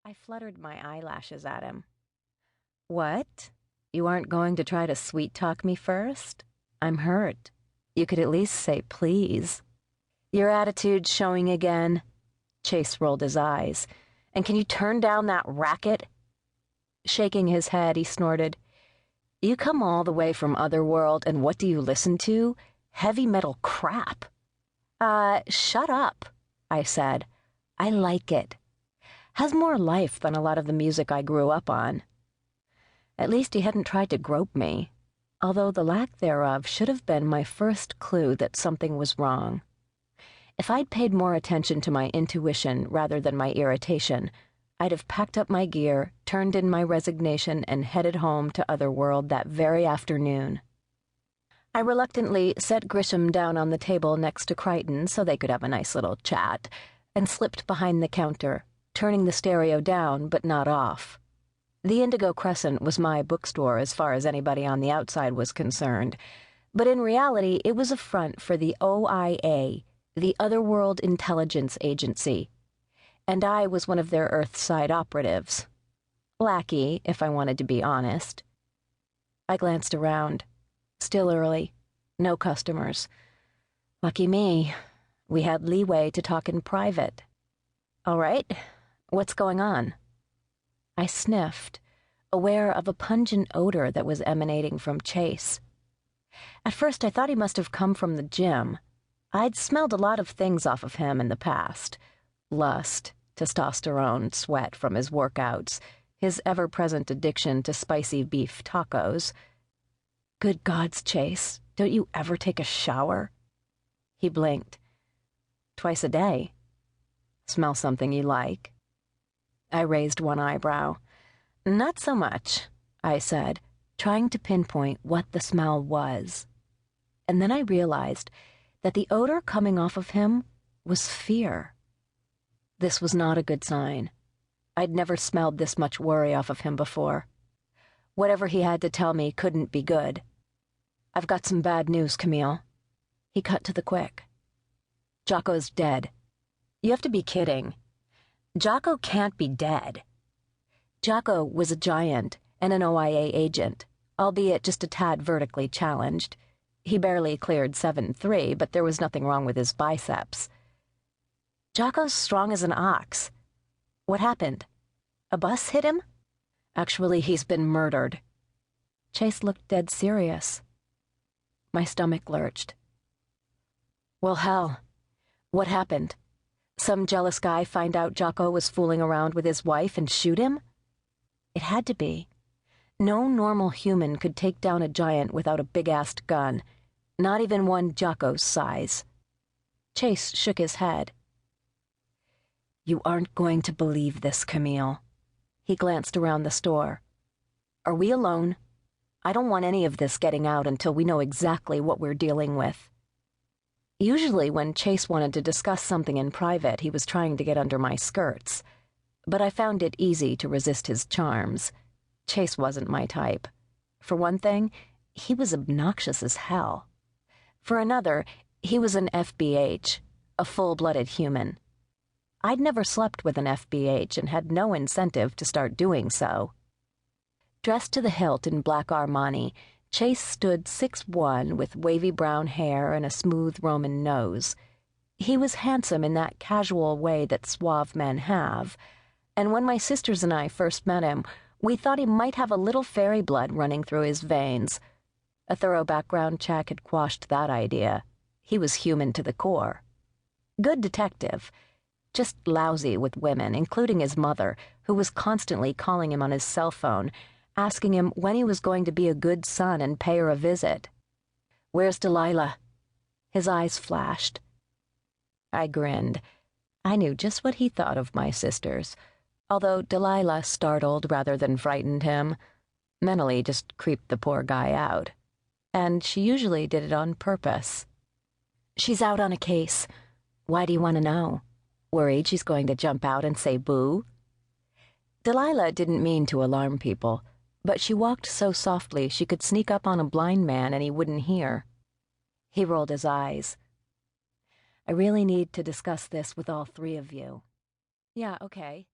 I fluttered my eyelashes at him. What? You aren't going to try to sweet-talk me first? I'm hurt. You could at least say please. Your attitude's showing again. Chase rolled his eyes. And can you turn down that racket? Shaking his head, he snorted. You come all the way from Otherworld, and what do you listen to? Heavy metal crap. Shut up, I said. I like it. Has more life than a lot of the music I grew up on. At least he hadn't tried to grope me, although the lack thereof should have been my first clue that something was wrong. If I'd paid more attention to my intuition rather than my irritation, I'd have packed up my gear, turned in my resignation, and headed home to Otherworld that very afternoon. I reluctantly set Grisham down on the table next to Crichton so they could have a nice little chat, and slipped behind the counter, turning the stereo down but not off. The Indigo Crescent was my bookstore as far as anybody on the outside was concerned, but in reality it was a front for the OIA, the Otherworld Intelligence Agency, and I was one of their Earthside operatives. Lackey, if I wanted to be honest. I glanced around. Still early. No customers. Lucky me. We had leeway to talk in private. All right, what's going on? I sniffed, aware of a pungent odor that was emanating from Chase. At first I thought he must have come from the gym. I'd smelled a lot of things off of him in the past. Lust, testosterone, sweat from his workouts, his ever-present addiction to spicy beef tacos. Good gods, Chase, don't you ever take a shower? He blinked. Twice a day. Smell something you like? I raised one eyebrow. Not so much, I said, trying to pinpoint what the smell was. And then I realized that the odor coming off of him was fear. This was not a good sign. I'd never smelled this much worry off of him before. Whatever he had to tell me couldn't be good. I've got some bad news, Camille. He cut to the quick. Jocko's dead. You have to be kidding. Jocko can't be dead. Jocko was a giant and an OIA agent, albeit just a tad vertically challenged. He barely cleared 7-3, but there was nothing wrong with his biceps. Jocko's strong as an ox. What happened? A bus hit him? Actually, he's been murdered. Chase looked dead serious. My stomach lurched. Well, hell. What happened? Some jealous guy find out Jocko was fooling around with his wife and shoot him? It had to be. No normal human could take down a giant without a big-assed gun, not even one Jocko's size. Chase shook his head. You aren't going to believe this, Camille. He glanced around the store. Are we alone? I don't want any of this getting out until we know exactly what we're dealing with. Usually when Chase wanted to discuss something in private, he was trying to get under my skirts. But I found it easy to resist his charms. Chase wasn't my type. For one thing, he was obnoxious as hell. For another, he was an FBH, a full-blooded human. I'd never slept with an FBH and had no incentive to start doing so. Dressed to the hilt in black Armani, Chase stood 6'1" with wavy brown hair and a smooth Roman nose. He was handsome in that casual way that suave men have, and when my sisters and I first met him, we thought he might have a little fairy blood running through his veins. A thorough background check had quashed that idea. He was human to the core. Good detective, just lousy with women, including his mother, who was constantly calling him on his cell phone, asking him when he was going to be a good son and pay her a visit. Where's Delilah? His eyes flashed. I grinned. I knew just what he thought of my sisters, although Delilah startled rather than frightened him. Menolly just creeped the poor guy out, and she usually did it on purpose. She's out on a case. Why do you want to know? Worried she's going to jump out and say boo? Delilah didn't mean to alarm people, but she walked so softly she could sneak up on a blind man and he wouldn't hear. He rolled his eyes. I really need to discuss this with all three of you. Yeah, okay.